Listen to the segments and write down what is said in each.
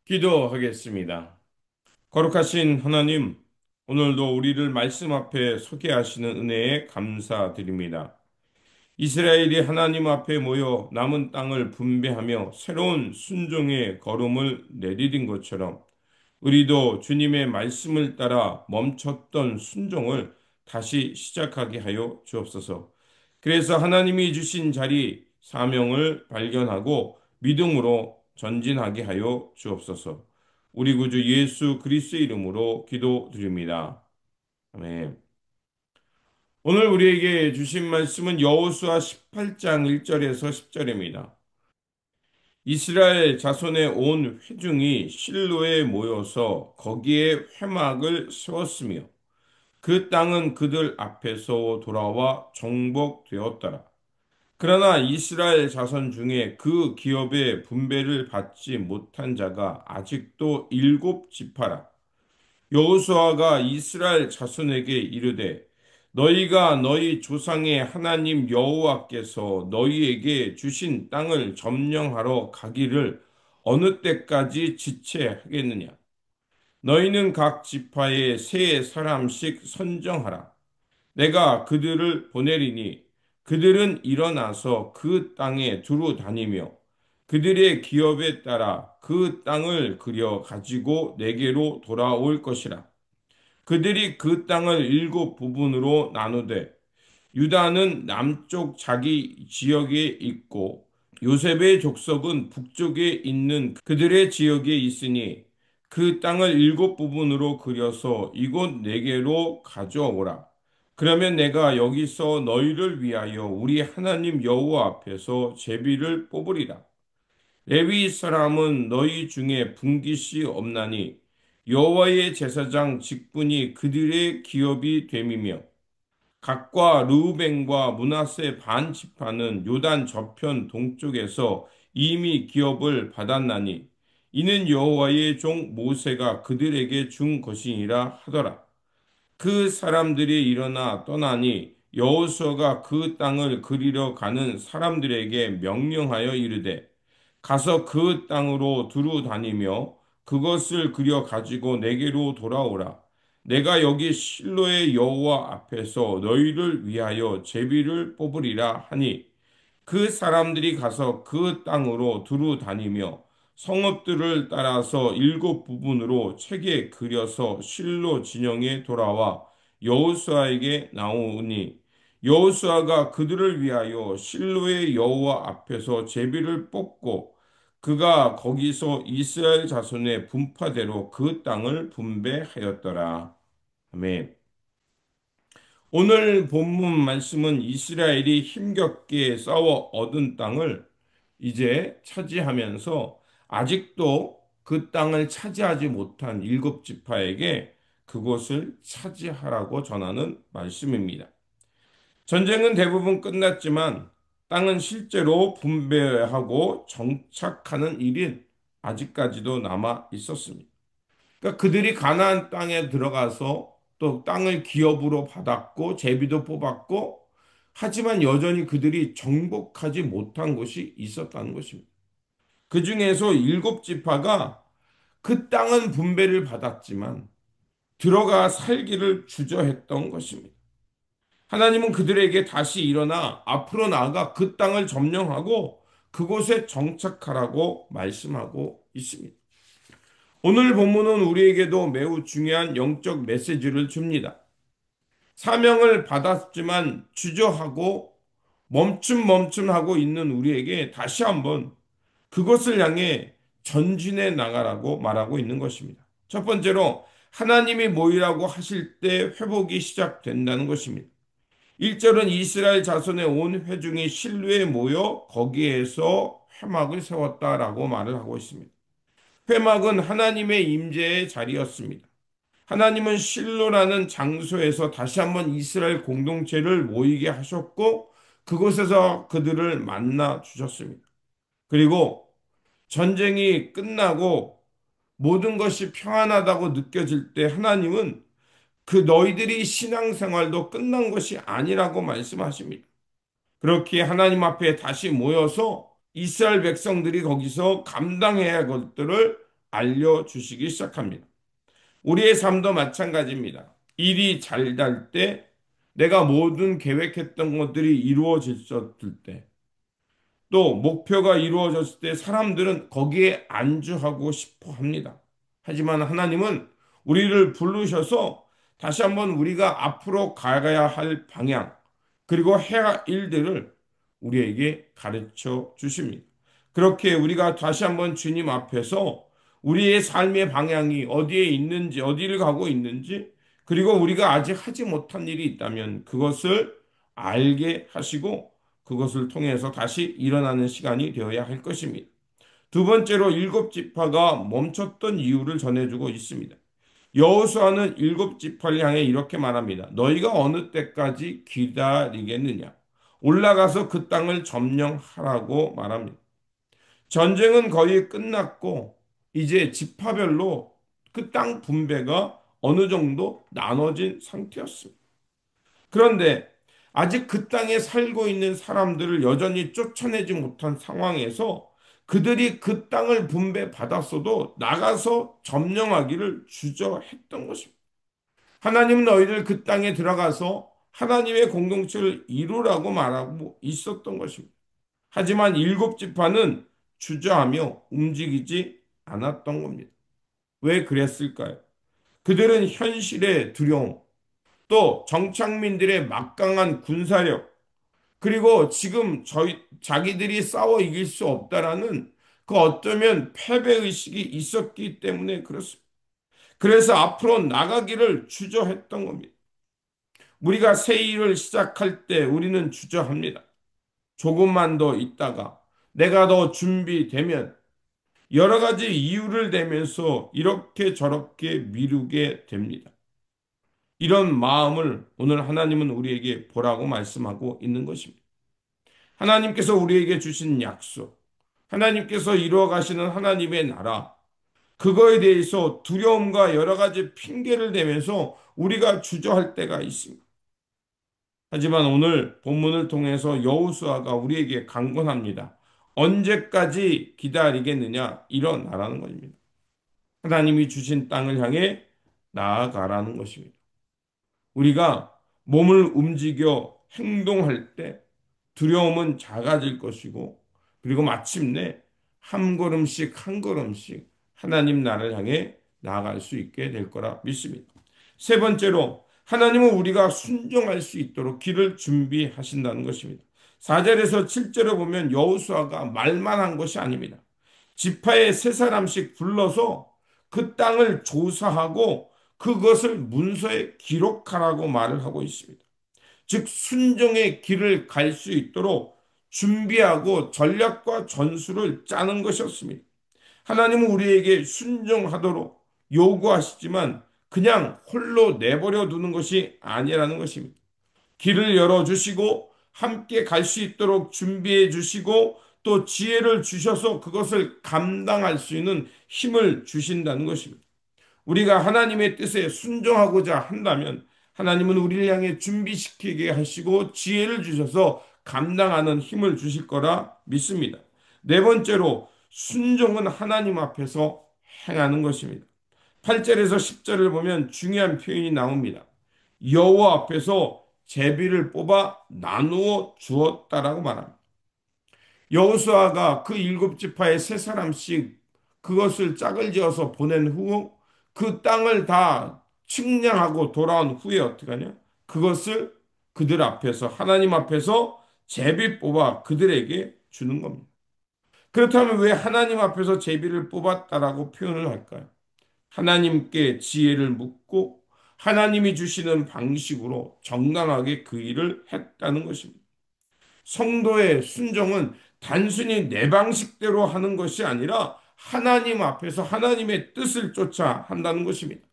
기도하겠습니다. 거룩하신 하나님, 오늘도 우리를 말씀 앞에 서게 하시는 은혜에 감사드립니다. 이스라엘이 하나님 앞에 모여 남은 땅을 분배하며 새로운 순종의 걸음을 내디딘 것처럼 우리도 주님의 말씀을 따라 멈췄던 순종을 다시 시작하게 하여 주옵소서. 그래서 하나님이 주신 자리, 사명을 발견하고 믿음으로 전진하게 하여 주옵소서. 우리 구주 예수 그리스도의 이름으로 기도드립니다. 아멘. 오늘 우리에게 주신 말씀은 여호수아 18장 1절에서 10절입니다. 이스라엘 자손의 온 회중이 실로에 모여서 거기에 회막을 세웠으며 그 땅은 그들 앞에서 돌아와 정복되었더라. 그러나 이스라엘 자손 중에 그 기업의 분배를 받지 못한 자가 아직도 일곱 지파라. 여호수아가 이스라엘 자손에게 이르되 너희가 너희 조상의 하나님 여호와께서 너희에게 주신 땅을 점령하러 가기를 어느 때까지 지체하겠느냐? 너희는 각 지파에 세 사람씩 선정하라. 내가 그들을 보내리니 그들은 일어나서 그 땅에 두루 다니며 그들의 기업에 따라 그 땅을 그려 가지고 내게로 돌아올 것이라. 그들이 그 땅을 일곱 부분으로 나누되 유다는 남쪽 자기 지역에 있고 요셉의 족속은 북쪽에 있는 그들의 지역에 있으니 그 땅을 일곱 부분으로 그려서 이곳 네개로 가져오라. 그러면 내가 여기서 너희를 위하여 우리 하나님 여호와 앞에서 제비를 뽑으리라. 레위 사람은 너희 중에 분깃이 없나니 여호와의 제사장 직분이 그들의 기업이 됨이며 각과 르우벤과 므낫세 반 지파는 요단 저편 동쪽에서 이미 기업을 받았나니 이는 여호와의 종 모세가 그들에게 준 것이니라 하더라. 그 사람들이 일어나 떠나니 여호수아가 그 땅을 그리러 가는 사람들에게 명령하여 이르되 가서 그 땅으로 두루 다니며 그것을 그려 가지고 내게로 돌아오라. 내가 여기 실로의 여호와 앞에서 너희를 위하여 제비를 뽑으리라 하니 그 사람들이 가서 그 땅으로 두루 다니며 성읍들을 따라서 일곱 부분으로 책에 그려서 실로 진영에 돌아와 여호수아에게 나오니 여호수아가 그들을 위하여 실로의 여호와 앞에서 제비를 뽑고 그가 거기서 이스라엘 자손의 분파대로 그 땅을 분배하였더라. 아멘. 오늘 본문 말씀은 이스라엘이 힘겹게 싸워 얻은 땅을 이제 차지하면서 아직도 그 땅을 차지하지 못한 일곱 지파에게 그곳을 차지하라고 전하는 말씀입니다. 전쟁은 대부분 끝났지만 땅은 실제로 분배하고 정착하는 일이 아직까지도 남아 있었습니다. 그러니까 그들이 가나안 땅에 들어가서 또 땅을 기업으로 받았고 제비도 뽑았고 하지만 여전히 그들이 정복하지 못한 곳이 있었다는 것입니다. 그 중에서 일곱 지파가 그 땅은 분배를 받았지만 들어가 살기를 주저했던 것입니다. 하나님은 그들에게 다시 일어나 앞으로 나아가 그 땅을 점령하고 그곳에 정착하라고 말씀하고 있습니다. 오늘 본문은 우리에게도 매우 중요한 영적 메시지를 줍니다. 사명을 받았지만 주저하고 멈춤하고 있는 우리에게 다시 한번 그것을 향해 전진해 나가라고 말하고 있는 것입니다. 첫 번째로 하나님이 모이라고 하실 때 회복이 시작된다는 것입니다. 1절은 이스라엘 자손의 온 회중이 실로에 모여 거기에서 회막을 세웠다라고 말을 하고 있습니다. 회막은 하나님의 임재의 자리였습니다. 하나님은 실로라는 장소에서 다시 한번 이스라엘 공동체를 모이게 하셨고 그곳에서 그들을 만나 주셨습니다. 그리고 전쟁이 끝나고 모든 것이 평안하다고 느껴질 때 하나님은 그 너희들이 신앙생활도 끝난 것이 아니라고 말씀하십니다. 그렇게 하나님 앞에 다시 모여서 이스라엘 백성들이 거기서 감당해야 할 것들을 알려주시기 시작합니다. 우리의 삶도 마찬가지입니다. 일이 잘 될 때, 내가 모든 계획했던 것들이 이루어졌을 때, 또 목표가 이루어졌을 때 사람들은 거기에 안주하고 싶어 합니다. 하지만 하나님은 우리를 부르셔서 다시 한번 우리가 앞으로 가야 할 방향, 그리고 해야 할 일들을 우리에게 가르쳐 주십니다. 그렇게 우리가 다시 한번 주님 앞에서 우리의 삶의 방향이 어디에 있는지, 어디를 가고 있는지, 그리고 우리가 아직 하지 못한 일이 있다면 그것을 알게 하시고 그것을 통해서 다시 일어나는 시간이 되어야 할 것입니다. 두 번째로 일곱 지파가 멈췄던 이유를 전해주고 있습니다. 여호수아는 일곱 지파를 향해 이렇게 말합니다. 너희가 어느 때까지 기다리겠느냐? 올라가서 그 땅을 점령하라고 말합니다. 전쟁은 거의 끝났고 이제 지파별로 그 땅 분배가 어느 정도 나눠진 상태였습니다. 그런데 아직 그 땅에 살고 있는 사람들을 여전히 쫓아내지 못한 상황에서 그들이 그 땅을 분배받았어도 나가서 점령하기를 주저했던 것입니다. 하나님은 너희들 그 땅에 들어가서 하나님의 공동체를 이루라고 말하고 있었던 것입니다. 하지만 일곱 지파는 주저하며 움직이지 않았던 겁니다. 왜 그랬을까요? 그들은 현실의 두려움, 또 정착민들의 막강한 군사력, 그리고 지금 자기들이 싸워 이길 수 없다라는 그 어쩌면 패배의식이 있었기 때문에 그렇습니다. 그래서 앞으로 나가기를 주저했던 겁니다. 우리가 새 일을 시작할 때 우리는 주저합니다. 조금만 더 있다가 내가 더 준비되면 여러 가지 이유를 대면서 이렇게 저렇게 미루게 됩니다. 이런 마음을 오늘 하나님은 우리에게 보라고 말씀하고 있는 것입니다. 하나님께서 우리에게 주신 약속, 하나님께서 이루어 가시는 하나님의 나라, 그거에 대해서 두려움과 여러 가지 핑계를 대면서 우리가 주저할 때가 있습니다. 하지만 오늘 본문을 통해서 여호수아가 우리에게 강권합니다. 언제까지 기다리겠느냐? 일어나라는 것입니다. 하나님이 주신 땅을 향해 나아가라는 것입니다. 우리가 몸을 움직여 행동할 때 두려움은 작아질 것이고, 그리고 마침내 한 걸음씩 한 걸음씩 하나님 나라를 향해 나아갈 수 있게 될 거라 믿습니다. 세 번째로, 하나님은 우리가 순종할 수 있도록 길을 준비하신다는 것입니다. 4절에서 7절에 보면 여호수아가 말만 한 것이 아닙니다. 지파의 세 사람씩 불러서 그 땅을 조사하고 그것을 문서에 기록하라고 말을 하고 있습니다. 즉 순종의 길을 갈 수 있도록 준비하고 전략과 전술을 짜는 것이었습니다. 하나님은 우리에게 순종하도록 요구하시지만 그냥 홀로 내버려 두는 것이 아니라는 것입니다. 길을 열어주시고 함께 갈 수 있도록 준비해 주시고 또 지혜를 주셔서 그것을 감당할 수 있는 힘을 주신다는 것입니다. 우리가 하나님의 뜻에 순종하고자 한다면 하나님은 우리를 향해 준비시키게 하시고 지혜를 주셔서 감당하는 힘을 주실 거라 믿습니다. 네 번째로 순종은 하나님 앞에서 행하는 것입니다. 8절에서 10절을 보면 중요한 표현이 나옵니다. 여호와 앞에서 제비를 뽑아 나누어 주었다라고 말합니다. 여호수아가 그 일곱 지파의 세 사람씩 그것을 짝을 지어서 보낸 후 그 땅을 다 측량하고 돌아온 후에 어떻게 하냐? 그것을 그들 앞에서 하나님 앞에서 제비 뽑아 그들에게 주는 겁니다. 그렇다면 왜 하나님 앞에서 제비를 뽑았다라고 표현을 할까요? 하나님께 지혜를 묻고 하나님이 주시는 방식으로 정당하게 그 일을 했다는 것입니다. 성도의 순종은 단순히 내 방식대로 하는 것이 아니라 하나님 앞에서 하나님의 뜻을 쫓아 한다는 것입니다.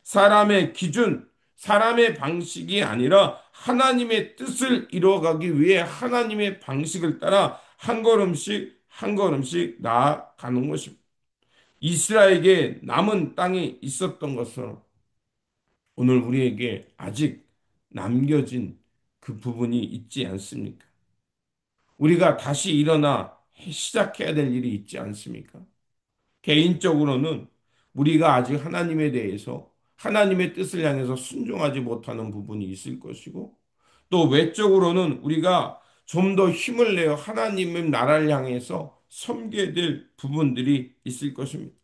사람의 기준, 사람의 방식이 아니라 하나님의 뜻을 이루어가기 위해 하나님의 방식을 따라 한 걸음씩 한 걸음씩 나아가는 것입니다. 이스라엘에게 남은 땅이 있었던 것처럼 오늘 우리에게 아직 남겨진 그 부분이 있지 않습니까? 우리가 다시 일어나 시작해야 될 일이 있지 않습니까? 개인적으로는 우리가 아직 하나님에 대해서 하나님의 뜻을 향해서 순종하지 못하는 부분이 있을 것이고 또 외적으로는 우리가 좀 더 힘을 내어 하나님의 나라를 향해서 섬겨야 될 부분들이 있을 것입니다.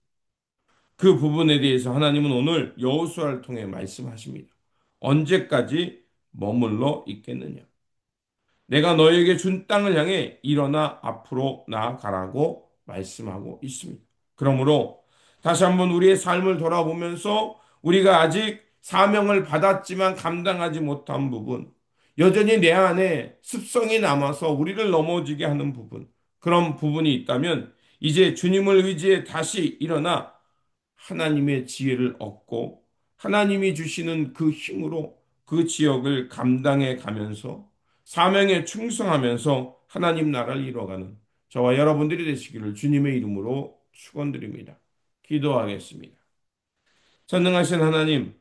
그 부분에 대해서 하나님은 오늘 여호수아를 통해 말씀하십니다. 언제까지 머물러 있겠느냐? 내가 너에게 준 땅을 향해 일어나 앞으로 나아가라고 말씀하고 있습니다. 그러므로 다시 한번 우리의 삶을 돌아보면서 우리가 아직 사명을 받았지만 감당하지 못한 부분, 여전히 내 안에 습성이 남아서 우리를 넘어지게 하는 부분, 그런 부분이 있다면 이제 주님을 의지해 다시 일어나 하나님의 지혜를 얻고 하나님이 주시는 그 힘으로 그 지역을 감당해 가면서 사명에 충성하면서 하나님 나라를 이루어가는 저와 여러분들이 되시기를 주님의 이름으로 축원드립니다. 기도하겠습니다. 전능하신 하나님,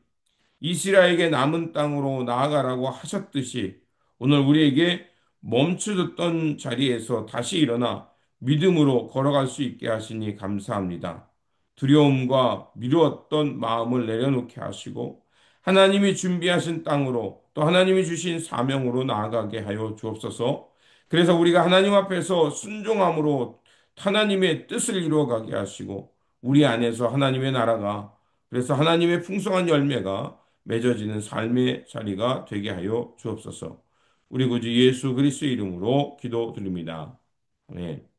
이스라엘에게 남은 땅으로 나아가라고 하셨듯이 오늘 우리에게 멈춰졌던 자리에서 다시 일어나 믿음으로 걸어갈 수 있게 하시니 감사합니다. 두려움과 미루었던 마음을 내려놓게 하시고 하나님이 준비하신 땅으로 또 하나님이 주신 사명으로 나아가게 하여 주옵소서. 그래서 우리가 하나님 앞에서 순종함으로 하나님의 뜻을 이루어가게 하시고 우리 안에서 하나님의 나라가 그래서 하나님의 풍성한 열매가 맺어지는 삶의 자리가 되게 하여 주옵소서. 우리 구주 예수 그리스도의 이름으로 기도드립니다. 아멘.